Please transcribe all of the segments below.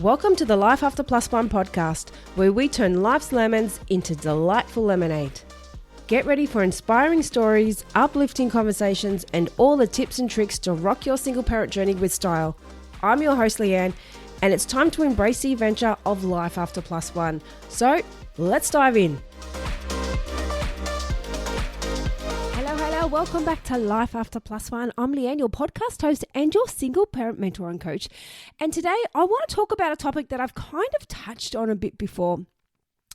Welcome to the Life After Plus One podcast, where we turn life's lemons into delightful lemonade. Get ready for inspiring stories, uplifting conversations, and all the tips and tricks to rock your single parent journey with style. I'm your host, Leanne, and it's time to embrace the adventure of Life After Plus One. So, let's dive in. Welcome back to Life After Plus One. I'm Leanne, your podcast host and your single parent mentor and coach. And today I want to talk about a topic that I've kind of touched on a bit before,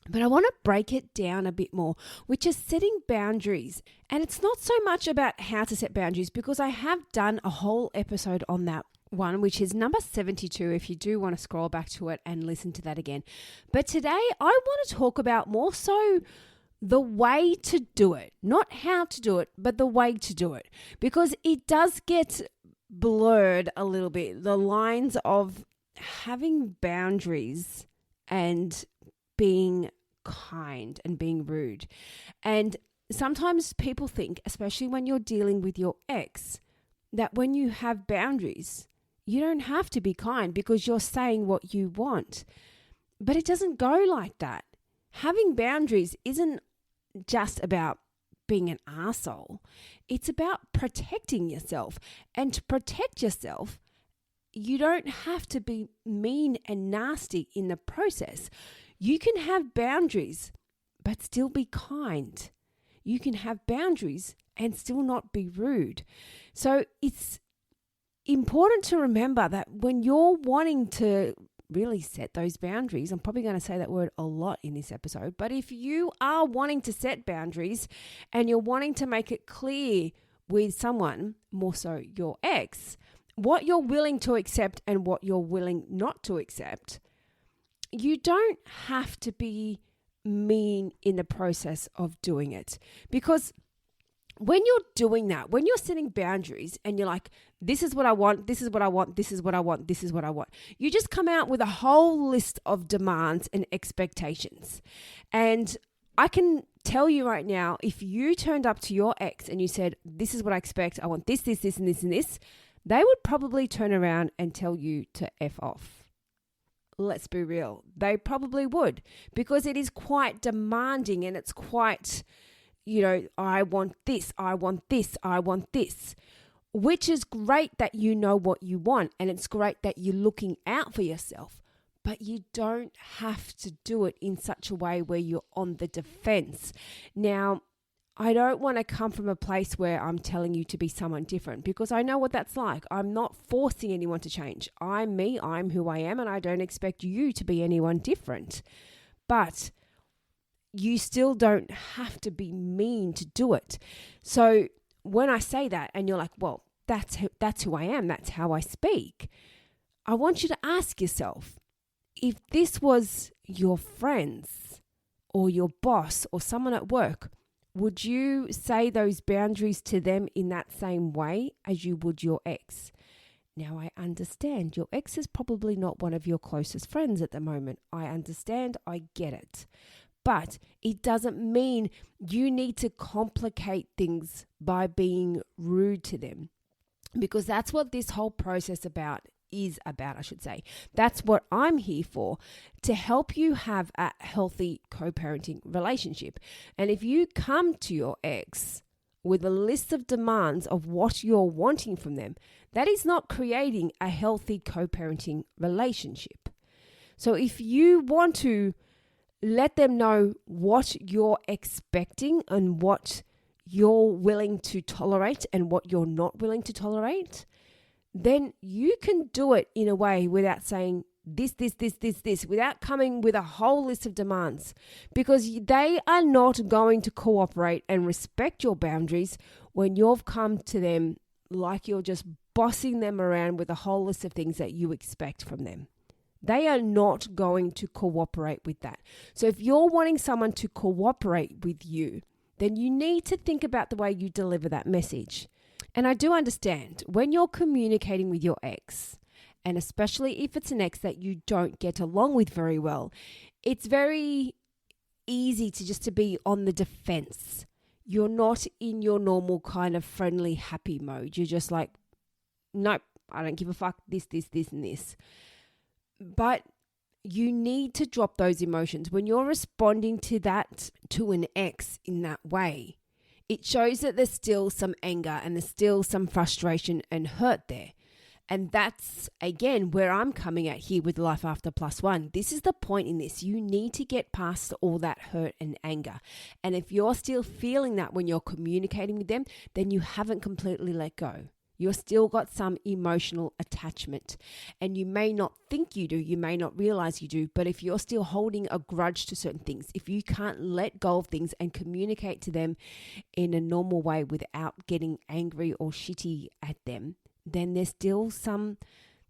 but I want to break it down a bit more, which is setting boundaries. And it's not so much about how to set boundaries, because I have done a whole episode on that one, which is number 72, if you do want to scroll back to it and listen to that again. But today I want to talk about more so the way to do it, not how to do it, but the way to do it, because it does get blurred a little bit. The lines of having boundaries and being kind and being rude. And sometimes people think, especially when you're dealing with your ex, that when you have boundaries, you don't have to be kind because you're saying what you want. But it doesn't go like that. Having boundaries isn't just about being an arsehole. It's about protecting yourself. And to protect yourself, you don't have to be mean and nasty in the process. You can have boundaries, but still be kind. You can have boundaries and still not be rude. So it's important to remember that when you're wanting to really set those boundaries, I'm probably going to say that word a lot in this episode, but if you are wanting to set boundaries and you're wanting to make it clear with someone, more so your ex, what you're willing to accept and what you're willing not to accept, you don't have to be mean in the process of doing it. Because when you're doing that, when you're setting boundaries and you're like, this is what I want, this is what I want, this is what I want, this is what I want, you just come out with a whole list of demands and expectations. And I can tell you right now, if you turned up to your ex and you said, this is what I expect, I want this, this, this, and this, and this, they would probably turn around and tell you to F off. Let's be real. They probably would, because it is quite demanding and it's quite, I want this, I want this, I want this, which is great that you know what you want and it's great that you're looking out for yourself, but you don't have to do it in such a way where you're on the defense. Now, I don't want to come from a place where I'm telling you to be someone different, because I know what that's like. I'm not forcing anyone to change. I'm me, I'm who I am, and I don't expect you to be anyone different. But you still don't have to be mean to do it. So when I say that and you're like, well, that's who I am, that's how I speak, I want you to ask yourself, if this was your friends or your boss or someone at work, would you say those boundaries to them in that same way as you would your ex? Now, I understand your ex is probably not one of your closest friends at the moment. I understand, I get it. But it doesn't mean you need to complicate things by being rude to them, because that's what this whole process is about, I should say. That's what I'm here for, to help you have a healthy co-parenting relationship. And if you come to your ex with a list of demands of what you're wanting from them, that is not creating a healthy co-parenting relationship. So if you want to let them know what you're expecting and what you're willing to tolerate and what you're not willing to tolerate, then you can do it in a way without saying this, without coming with a whole list of demands, because they are not going to cooperate and respect your boundaries when you've come to them like you're just bossing them around with a whole list of things that you expect from them. They are not going to cooperate with that. So if you're wanting someone to cooperate with you, then you need to think about the way you deliver that message. And I do understand when you're communicating with your ex, and especially if it's an ex that you don't get along with very well, it's very easy to be on the defense. You're not in your normal kind of friendly, happy mode. You're just like, nope, I don't give a fuck, this, and this. But you need to drop those emotions. When you're responding to an ex in that way, it shows that there's still some anger and there's still some frustration and hurt there. And that's, again, where I'm coming at here with Life After Plus One. This is the point in this. You need to get past all that hurt and anger. And if you're still feeling that when you're communicating with them, then you haven't completely let go. You've still got some emotional attachment. And you may not think you do, you may not realize you do, but if you're still holding a grudge to certain things, if you can't let go of things and communicate to them in a normal way without getting angry or shitty at them, then there's still some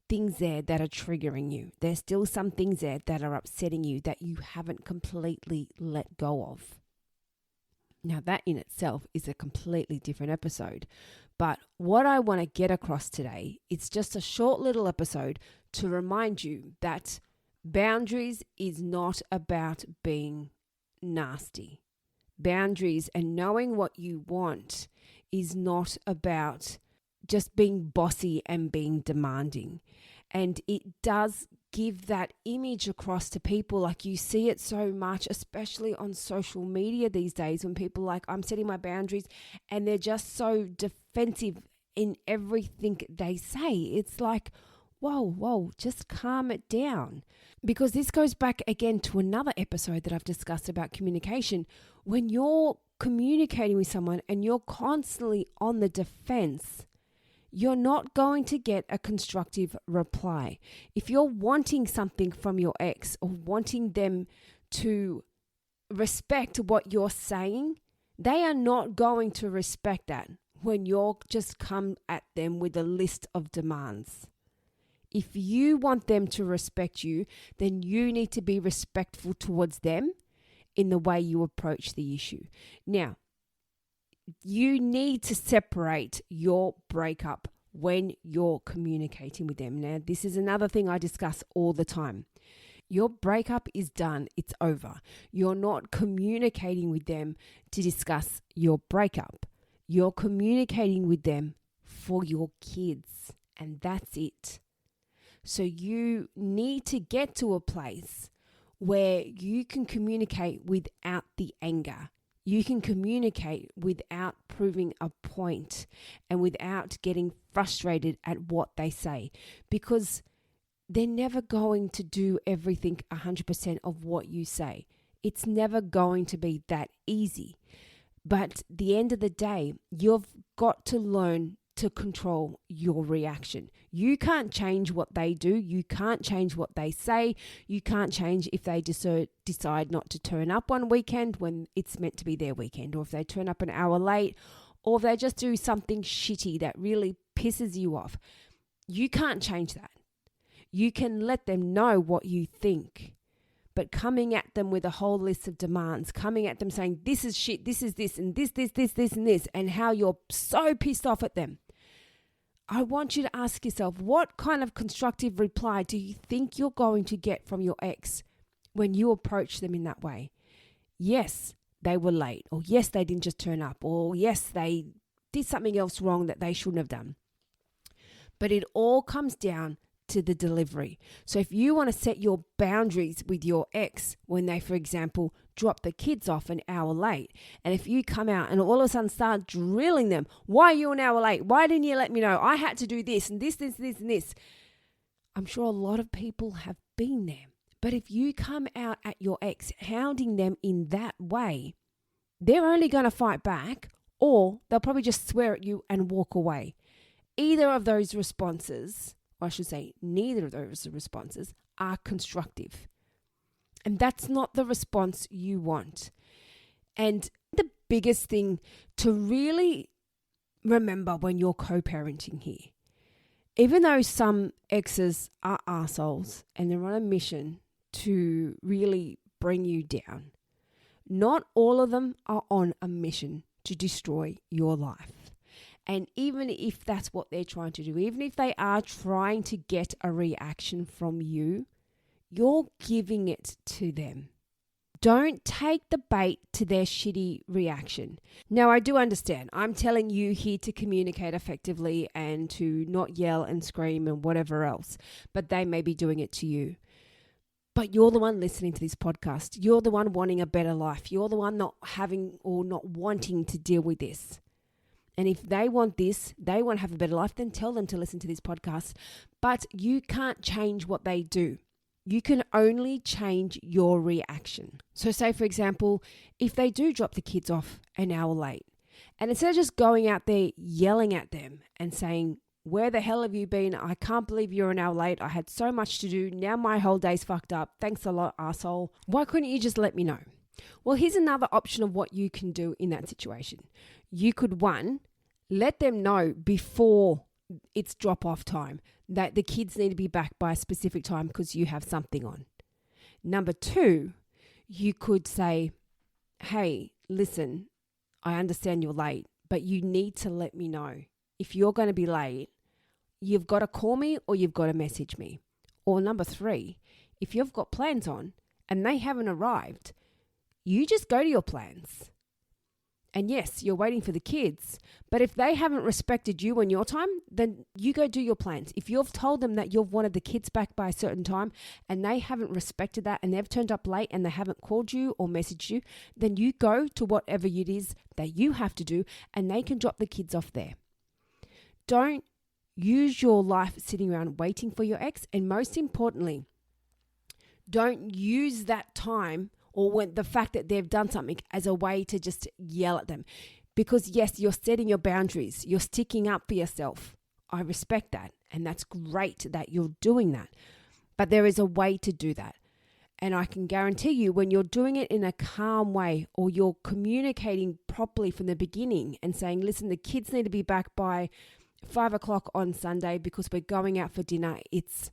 things there that are triggering you. There's still some things there that are upsetting you that you haven't completely let go of. Now, that in itself is a completely different episode. But what I want to get across today, it's just a short little episode to remind you that boundaries is not about being nasty. Boundaries and knowing what you want is not about just being bossy and being demanding. And it does give that image across to people. Like, you see it so much, especially on social media these days, when people are like, I'm setting my boundaries, and they're just so defensive in everything they say. It's like, whoa, just calm it down. Because this goes back again to another episode that I've discussed about communication. When you're communicating with someone and you're constantly on the defense, you're not going to get a constructive reply. If you're wanting something from your ex or wanting them to respect what you're saying, they are not going to respect that when you're just come at them with a list of demands. If you want them to respect you, then you need to be respectful towards them in the way you approach the issue. Now, you need to separate your breakup when you're communicating with them. Now, this is another thing I discuss all the time. Your breakup is done. It's over. You're not communicating with them to discuss your breakup. You're communicating with them for your kids, and that's it. So you need to get to a place where you can communicate without the anger. You can communicate without proving a point and without getting frustrated at what they say, because they're never going to do everything 100% of what you say. It's never going to be that easy. But at the end of the day, you've got to learn to control your reaction. You can't change what they do. You can't change what they say. You can't change if they decide not to turn up one weekend when it's meant to be their weekend, or if they turn up an hour late, or if they just do something shitty that really pisses you off. You can't change that. You can let them know what you think. But coming at them with a whole list of demands, coming at them saying, this is shit, this is this, and this, and this, and how you're so pissed off at them. I want you to ask yourself, what kind of constructive reply do you think you're going to get from your ex when you approach them in that way? Yes, they were late, or yes, they didn't just turn up, or yes, they did something else wrong that they shouldn't have done. But it all comes down to the delivery. So if you want to set your boundaries with your ex when they, for example, drop the kids off an hour late, and if you come out and all of a sudden start drilling them, why are you an hour late? Why didn't you let me know? I had to do this and this, and this. I'm sure a lot of people have been there. But if you come out at your ex hounding them in that way, they're only going to fight back, or they'll probably just swear at you and walk away. Either of those responses, or I should say neither of those responses, are constructive. And that's not the response you want. And the biggest thing to really remember when you're co-parenting here, even though some exes are arseholes and they're on a mission to really bring you down, not all of them are on a mission to destroy your life. And even if that's what they're trying to do, even if they are trying to get a reaction from you, you're giving it to them. Don't take the bait to their shitty reaction. Now, I do understand. I'm telling you here to communicate effectively and to not yell and scream and whatever else, but they may be doing it to you. But you're the one listening to this podcast. You're the one wanting a better life. You're the one not having or not wanting to deal with this. And if they want this, they want to have a better life, then tell them to listen to this podcast. But you can't change what they do. You can only change your reaction. So say, for example, if they do drop the kids off an hour late, and instead of just going out there yelling at them and saying, where the hell have you been? I can't believe you're an hour late. I had so much to do. Now my whole day's fucked up. Thanks a lot, asshole. Why couldn't you just let me know? Well, here's another option of what you can do in that situation. You could, one, let them know before it's drop-off time that the kids need to be back by a specific time because you have something on. Number two, you could say, hey, listen, I understand you're late, but you need to let me know. If you're going to be late, you've got to call me or you've got to message me. Or number three, if you've got plans on and they haven't arrived, you just go to your plans. And yes, you're waiting for the kids, but if they haven't respected you and your time, then you go do your plans. If you've told them that you've wanted the kids back by a certain time and they haven't respected that and they've turned up late and they haven't called you or messaged you, then you go to whatever it is that you have to do and they can drop the kids off there. Don't use your life sitting around waiting for your ex, and most importantly, don't use that time or when the fact that they've done something as a way to just yell at them. Because yes, you're setting your boundaries. You're sticking up for yourself. I respect that. And that's great that you're doing that. But there is a way to do that. And I can guarantee you when you're doing it in a calm way or you're communicating properly from the beginning and saying, listen, the kids need to be back by 5 o'clock on Sunday because we're going out for dinner. It's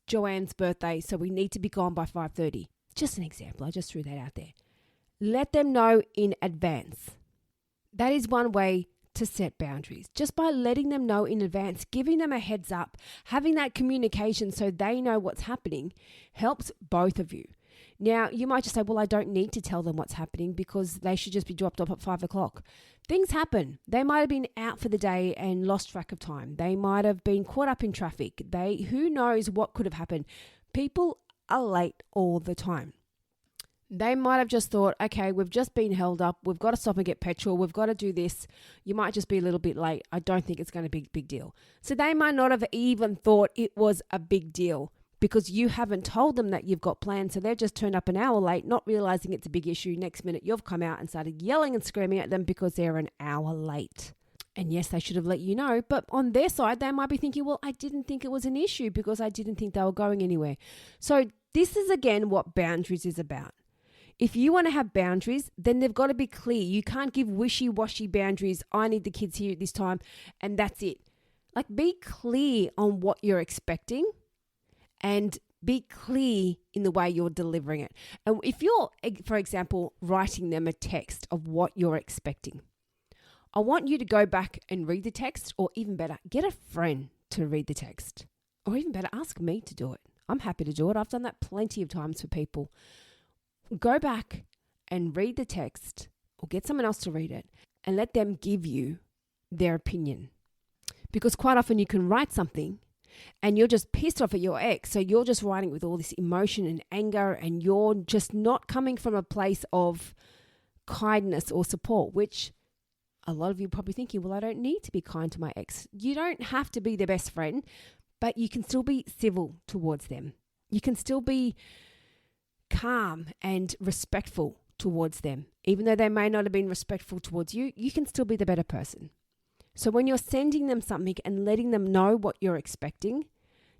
Joanne's birthday, so we need to be gone by 5:30. Just an example. I just threw that out there. Let them know in advance. That is one way to set boundaries. Just by letting them know in advance, giving them a heads up, having that communication so they know what's happening helps both of you. Now, you might just say, well, I don't need to tell them what's happening because they should just be dropped off at 5 o'clock. Things happen. They might have been out for the day and lost track of time. They might have been caught up in traffic. Who knows what could have happened. People are late all the time. They might have just thought, okay, we've just been held up. We've got to stop and get petrol. We've got to do this. You might just be a little bit late. I don't think it's going to be a big deal. So they might not have even thought it was a big deal because you haven't told them that you've got plans. So they've just turned up an hour late, not realizing it's a big issue. Next minute, you've come out and started yelling and screaming at them because they're an hour late. And yes, they should have let you know. But on their side, they might be thinking, well, I didn't think it was an issue because I didn't think they were going anywhere. So this is, again, what boundaries is about. If you want to have boundaries, then they've got to be clear. You can't give wishy-washy boundaries. I need the kids here at this time, and that's it. Like, be clear on what you're expecting and be clear in the way you're delivering it. And if you're, for example, writing them a text of what you're expecting, I want you to go back and read the text, or even better, get a friend to read the text. Or even better, ask me to do it. I'm happy to do it. I've done that plenty of times for people. Go back and read the text or get someone else to read it and let them give you their opinion. Because quite often you can write something and you're just pissed off at your ex. So you're just writing with all this emotion and anger and you're just not coming from a place of kindness or support, which a lot of you are probably thinking, well, I don't need to be kind to my ex. You don't have to be their best friend, but you can still be civil towards them. You can still be calm and respectful towards them. Even though they may not have been respectful towards you, you can still be the better person. So when you're sending them something and letting them know what you're expecting,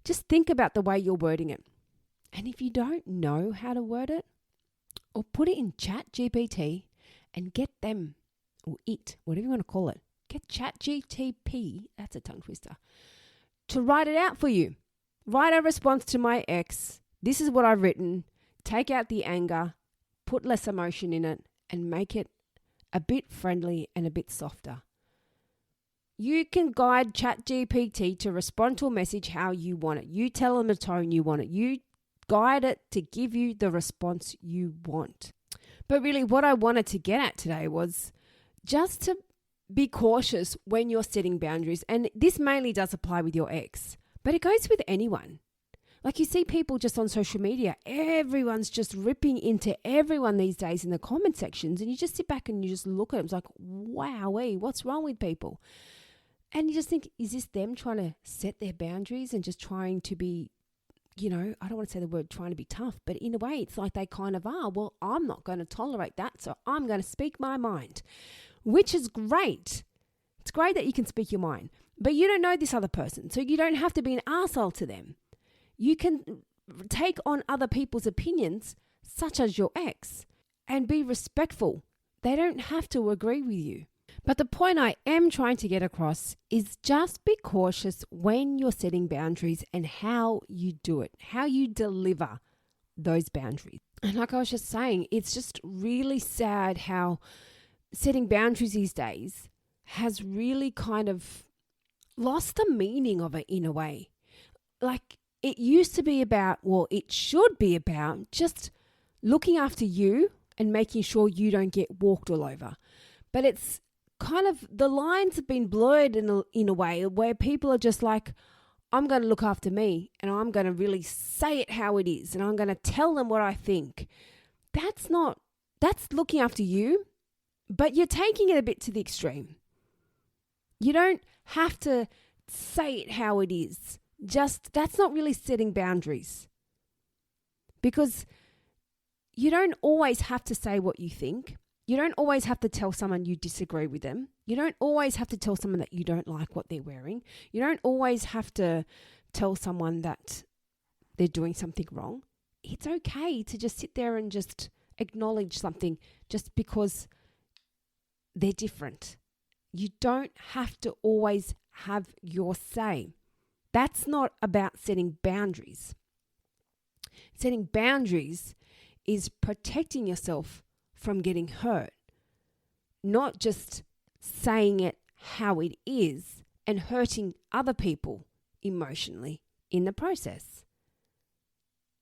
just think about the way you're wording it. And if you don't know how to word it, or put it in Chat GPT and get them, or it, whatever you want to call it, get Chat GTP, that's a tongue twister, to write it out for you. Write a response to my ex. This is what I've written. Take out the anger, put less emotion in it, and make it a bit friendly and a bit softer. You can guide ChatGPT to respond to a message how you want it. You tell them the tone you want it. You guide it to give you the response you want. But really, what I wanted to get at today was just to be cautious when you're setting boundaries. And this mainly does apply with your ex, but it goes with anyone. Like you see people just on social media, everyone's just ripping into everyone these days in the comment sections, and you just sit back and you just look at them. It's like, wowee, what's wrong with people? And you just think, is this them trying to set their boundaries and just trying to be, I don't want to say the word trying to be tough, but in a way it's like they kind of are. Well, I'm not going to tolerate that, so I'm going to speak my mind, which is great. It's great that you can speak your mind, but you don't know this other person, so you don't have to be an arsehole to them. You can take on other people's opinions, such as your ex, and be respectful. They don't have to agree with you. But the point I am trying to get across is just be cautious when you're setting boundaries and how you do it, how you deliver those boundaries. And like I was just saying, it's just really sad how setting boundaries these days has really kind of lost the meaning of it in a way. Like it used to be about, it should be about just looking after you and making sure you don't get walked all over. But it's kind of, the lines have been blurred in a way where people are just like, I'm going to look after me and I'm going to really say it how it is and I'm going to tell them what I think. That's looking after you, but you're taking it a bit to the extreme. You don't have to say it how it is. That's not really setting boundaries, because you don't always have to say what you think. You don't always have to tell someone you disagree with them. You don't always have to tell someone that you don't like what they're wearing. You don't always have to tell someone that they're doing something wrong. It's okay to just sit there and just acknowledge something just because they're different. You don't have to always have your say. That's not about setting boundaries. Setting boundaries is protecting yourself from getting hurt, not just saying it how it is and hurting other people emotionally in the process.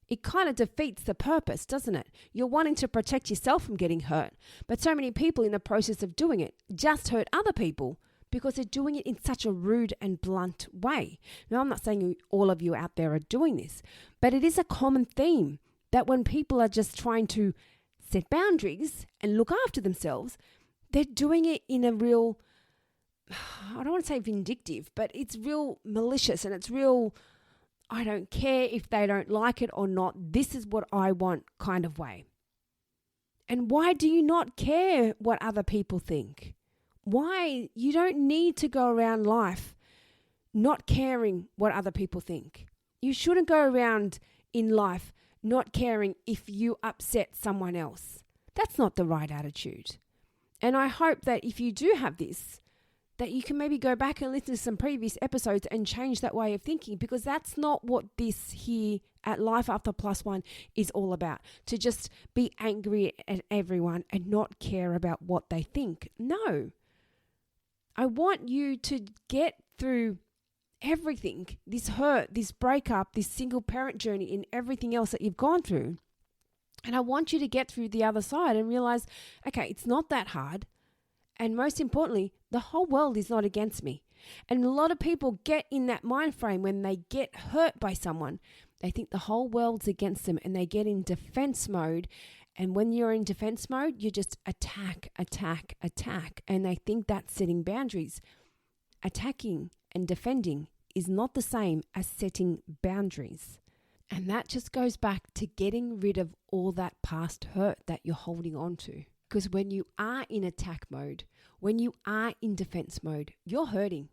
It kind of defeats the purpose, doesn't it? You're wanting to protect yourself from getting hurt, but so many people in the process of doing it just hurt other people because they're doing it in such a rude and blunt way. Now, I'm not saying all of you out there are doing this, but it is a common theme that when people are just trying to set boundaries and look after themselves, they're doing it in a real, I don't want to say vindictive, but it's real malicious and it's real, I don't care if they don't like it or not, this is what I want kind of way. And why do you not care what other people think? Why? You don't need to go around life not caring what other people think. You shouldn't go around in life not caring if you upset someone else. That's not the right attitude. And I hope that if you do have this, that you can maybe go back and listen to some previous episodes and change that way of thinking, because that's not what this here at Life After Plus One is all about. To just be angry at everyone and not care about what they think. No. I want you to get through everything, this hurt, this breakup, this single parent journey and everything else that you've gone through. And I want you to get through the other side and realize, okay, it's not that hard. And most importantly, the whole world is not against me. And a lot of people get in that mind frame when they get hurt by someone. They think the whole world's against them and they get in defense mode. And when you're in defense mode, you just attack. And they think that's setting boundaries. Attacking and defending is not the same as setting boundaries. And that just goes back to getting rid of all that past hurt that you're holding on to. Because when you are in attack mode, when you are in defense mode, you're hurting.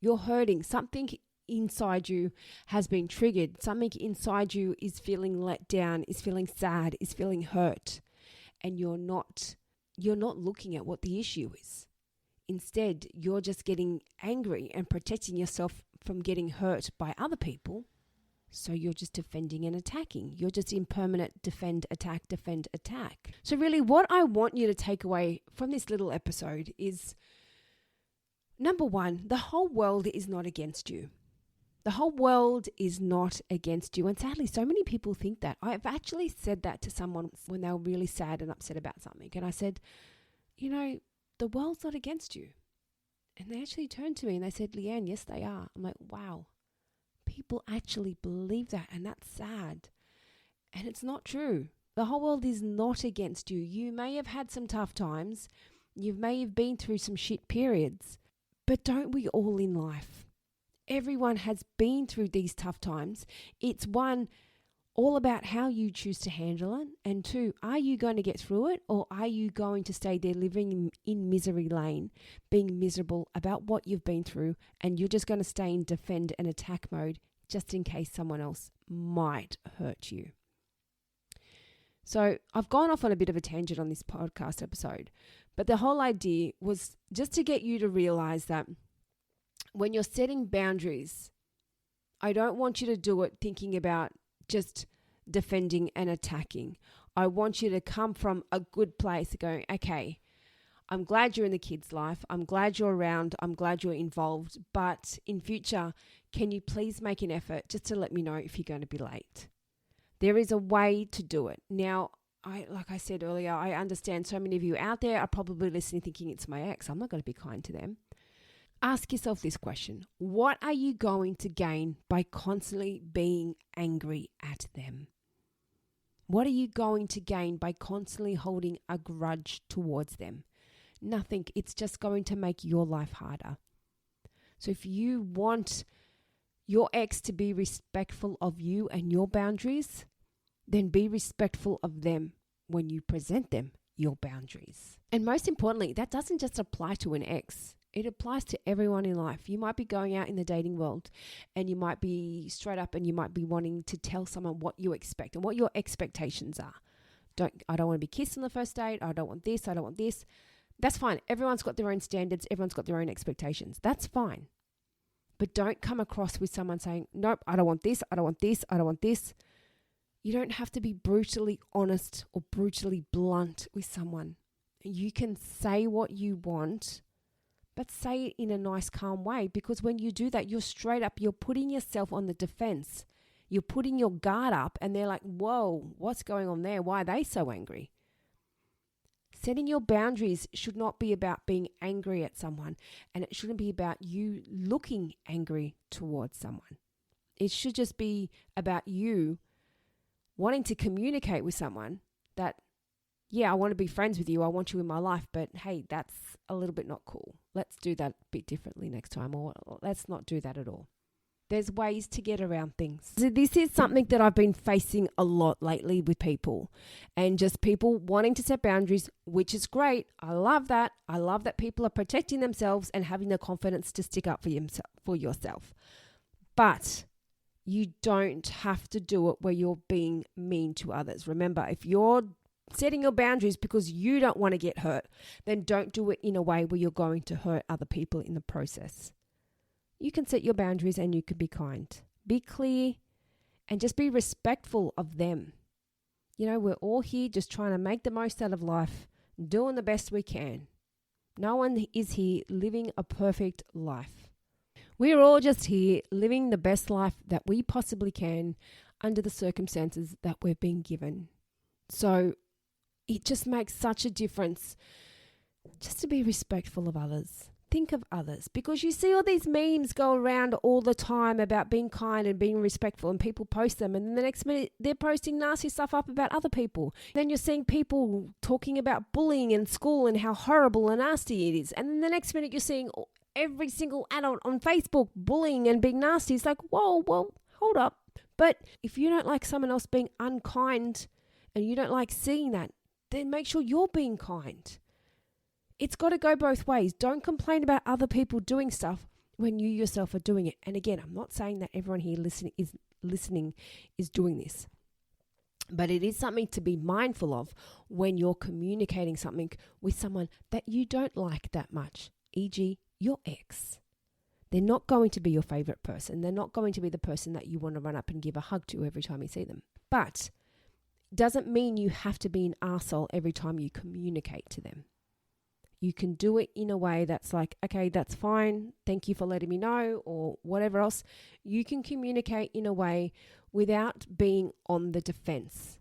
You're hurting. Something inside you has been triggered. Something inside you is feeling let down, is feeling sad, is feeling hurt. And you're not looking at what the issue is. Instead, you're just getting angry and protecting yourself from getting hurt by other people. So you're just defending and attacking. You're just in permanent defend, attack. So really what I want you to take away from this little episode is, number one, the whole world is not against you. The whole world is not against you. And sadly, so many people think that. I've actually said that to someone when they were really sad and upset about something. And I said, the world's not against you. And they actually turned to me and they said, Leanne, yes, they are. I'm like, wow. people actually believe that, and that's sad. And it's not true. The whole world is not against you. You may have had some tough times. You may have been through some shit periods. But don't we all in life? Everyone has been through these tough times. It's one, all about how you choose to handle it. And two, are you going to get through it, or are you going to stay there living in misery lane, being miserable about what you've been through, and you're just going to stay in defend and attack mode just in case someone else might hurt you? So I've gone off on a bit of a tangent on this podcast episode, but the whole idea was just to get you to realize that when you're setting boundaries, I don't want you to do it thinking about just defending and attacking. I want you to come from a good place going, okay, I'm glad you're in the kid's life. I'm glad you're around. I'm glad you're involved. But in future, can you please make an effort just to let me know if you're going to be late? There is a way to do it. Now, like I said earlier, I understand so many of you out there are probably listening thinking it's my ex. I'm not going to be kind to them. Ask yourself this question. What are you going to gain by constantly being angry at them? What are you going to gain by constantly holding a grudge towards them? Nothing. It's just going to make your life harder. So if you want your ex to be respectful of you and your boundaries, then be respectful of them when you present them your boundaries. And most importantly, that doesn't just apply to an ex. It applies to everyone in life. You might be going out in the dating world and you might be straight up and you might be wanting to tell someone what you expect and what your expectations are. I don't want to be kissed on the first date. I don't want this. I don't want this. That's fine. Everyone's got their own standards. Everyone's got their own expectations. That's fine. But don't come across with someone saying, nope, I don't want this. I don't want this. I don't want this. You don't have to be brutally honest or brutally blunt with someone. You can say what you want, but say it in a nice, calm way, because when you do that, you're straight up, you're putting yourself on the defense. You're putting your guard up and they're like, whoa, what's going on there? Why are they so angry? Setting your boundaries should not be about being angry at someone, and it shouldn't be about you looking angry towards someone. It should just be about you wanting to communicate with someone that, yeah, I want to be friends with you. I want you in my life, but hey, that's a little bit not cool. Let's do that a bit differently next time, or let's not do that at all. There's ways to get around things. So this is something that I've been facing a lot lately with people, and just people wanting to set boundaries, which is great. I love that. I love that people are protecting themselves and having the confidence to stick up for yourself. But you don't have to do it where you're being mean to others. Remember, if you're setting your boundaries because you don't want to get hurt, then don't do it in a way where you're going to hurt other people in the process. You can set your boundaries and you can be kind. Be clear and just be respectful of them. You know, we're all here just trying to make the most out of life, doing the best we can. No one is here living a perfect life. We're all just here living the best life that we possibly can under the circumstances that we've been given. So it just makes such a difference just to be respectful of others. Think of others, because you see all these memes go around all the time about being kind and being respectful, and people post them, and then the next minute they're posting nasty stuff up about other people. Then you're seeing people talking about bullying in school and how horrible and nasty it is, and then the next minute you're seeing every single adult on Facebook bullying and being nasty. It's like, whoa, well, hold up. But if you don't like someone else being unkind and you don't like seeing that, then make sure you're being kind. It's got to go both ways. Don't complain about other people doing stuff when you yourself are doing it. And again, I'm not saying that everyone here listening is doing this. But it is something to be mindful of when you're communicating something with someone that you don't like that much, e.g. your ex. They're not going to be your favorite person. They're not going to be the person that you want to run up and give a hug to every time you see them. But it doesn't mean you have to be an arsehole every time you communicate to them. You can do it in a way that's like, okay, that's fine. Thank you for letting me know, or whatever else. You can communicate in a way without being on the defense.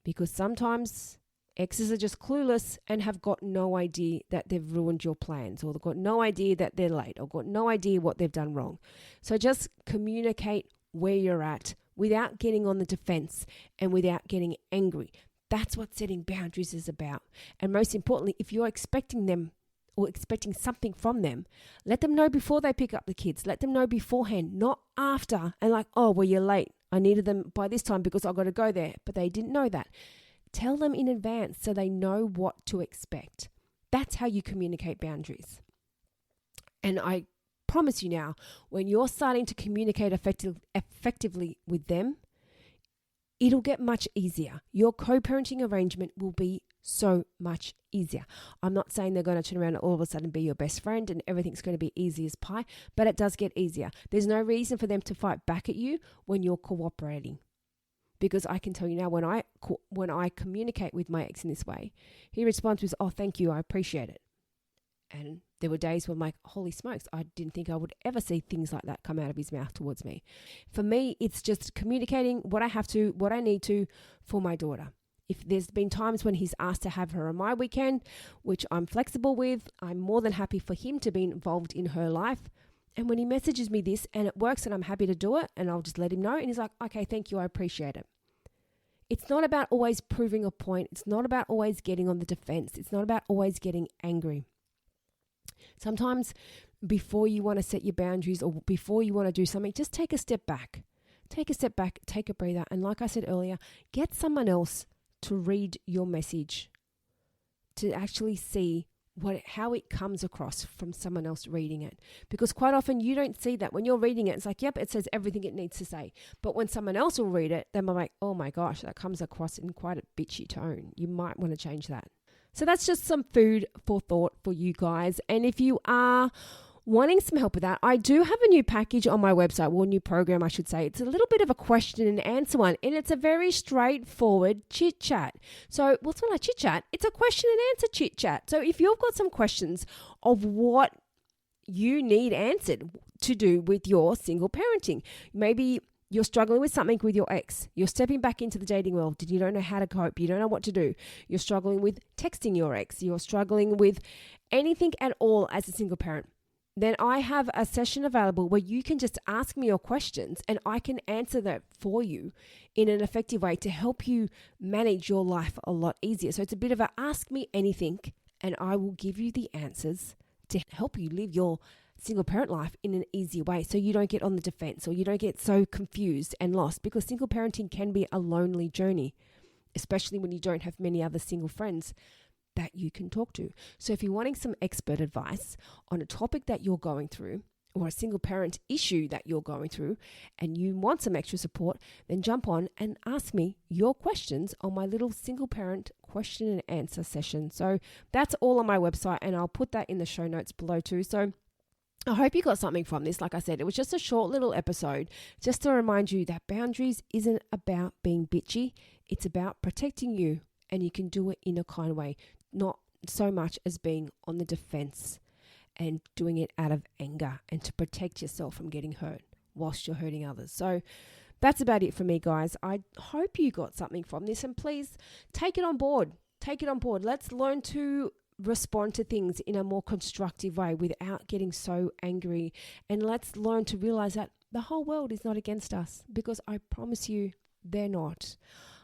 Because sometimes Exes are just clueless and have got no idea that they've ruined your plans, or they've got no idea that they're late, or got no idea what they've done wrong. So just communicate where you're at without getting on the defense and without getting angry. That's what setting boundaries is about. And most importantly, if you're expecting them or expecting something from them, let them know before they pick up the kids. Let them know beforehand, not after. And like, oh, well, you're late. I needed them by this time because I've got to go there. But they didn't know that. Tell them in advance so they know what to expect. That's how you communicate boundaries. And I promise you now, when you're starting to communicate effectively with them, it'll get much easier. Your co-parenting arrangement will be so much easier. I'm not saying they're going to turn around and all of a sudden be your best friend and everything's going to be easy as pie, but it does get easier. There's no reason for them to fight back at you when you're cooperating. Because I can tell you now, when I communicate with my ex in this way, he responds with, oh, thank you, I appreciate it. And there were days when I'm like, holy smokes, I didn't think I would ever see things like that come out of his mouth towards me. For me, it's just communicating what I need to for my daughter. If there's been times when he's asked to have her on my weekend, which I'm flexible with, I'm more than happy for him to be involved in her life. And when he messages me this and it works and I'm happy to do it, and I'll just let him know. And he's like, okay, thank you, I appreciate it. It's not about always proving a point. It's not about always getting on the defense. It's not about always getting angry. Sometimes before you want to set your boundaries or before you want to do something, just take a step back. Take a step back, take a breather. And like I said earlier, get someone else to read your message, to actually see how it comes across from someone else reading it. Because quite often you don't see that. When you're reading it, it's like, yep, it says everything it needs to say. But when someone else will read it, then I'm like, oh my gosh, that comes across in quite a bitchy tone. You might want to change that. So that's just some food for thought for you guys. And if you are wanting some help with that, I do have a new package on my website, or a new program, I should say. It's a little bit of a question and answer one, and it's a very straightforward chit chat. So what's not a chit chat? It's a question and answer chit chat. So if you've got some questions of what you need answered to do with your single parenting, maybe you're struggling with something with your ex. You're stepping back into the dating world. You don't know how to cope. You don't know what to do. You're struggling with texting your ex. You're struggling with anything at all as a single parent. Then I have a session available where you can just ask me your questions and I can answer that for you in an effective way to help you manage your life a lot easier. So it's a bit of a ask me anything and I will give you the answers to help you live your single parent life in an easier way, so you don't get on the defense or you don't get so confused and lost, because single parenting can be a lonely journey, especially when you don't have many other single friends that you can talk to. So if you're wanting some expert advice on a topic that you're going through or a single parent issue that you're going through and you want some extra support, then jump on and ask me your questions on my little single parent question and answer session. So that's all on my website and I'll put that in the show notes below too. So I hope you got something from this. Like I said, it was just a short little episode just to remind you that boundaries isn't about being bitchy. It's about protecting you, and you can do it in a kind way, not so much as being on the defense and doing it out of anger and to protect yourself from getting hurt whilst you're hurting others. So that's about it for me, guys. I hope you got something from this, and please take it on board. Take it on board. Let's learn to respond to things in a more constructive way without getting so angry. And let's learn to realize that the whole world is not against us, because I promise you they're not.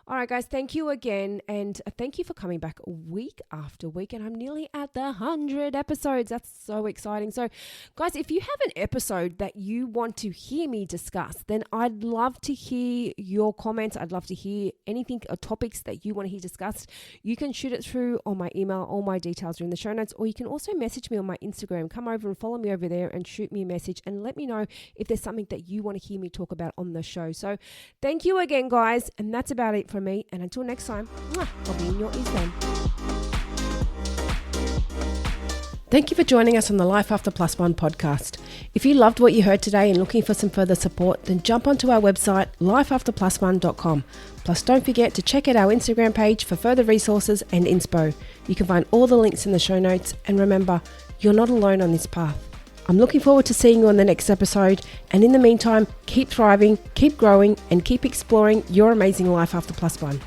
All right, guys, thank you again. And thank you for coming back week after week. And I'm nearly at the 100 episodes. That's so exciting. So, guys, if you have an episode that you want to hear me discuss, then I'd love to hear your comments. I'd love to hear anything or topics that you want to hear discussed. You can shoot it through on my email. All my details are in the show notes. Or you can also message me on my Instagram. Come over and follow me over there and shoot me a message and let me know if there's something that you want to hear me talk about on the show. So thank you again, guys. And that's about it from me. And until next time, I'll be in your ears then. Thank you for joining us on the Life After Plus One podcast. If you loved what you heard today and looking for some further support, then jump onto our website, lifeafterplusone.com. Plus, don't forget to check out our Instagram page for further resources and inspo. You can find all the links in the show notes. And remember, you're not alone on this path. I'm looking forward to seeing you on the next episode. And in the meantime, keep thriving, keep growing, and keep exploring your amazing life after plus one.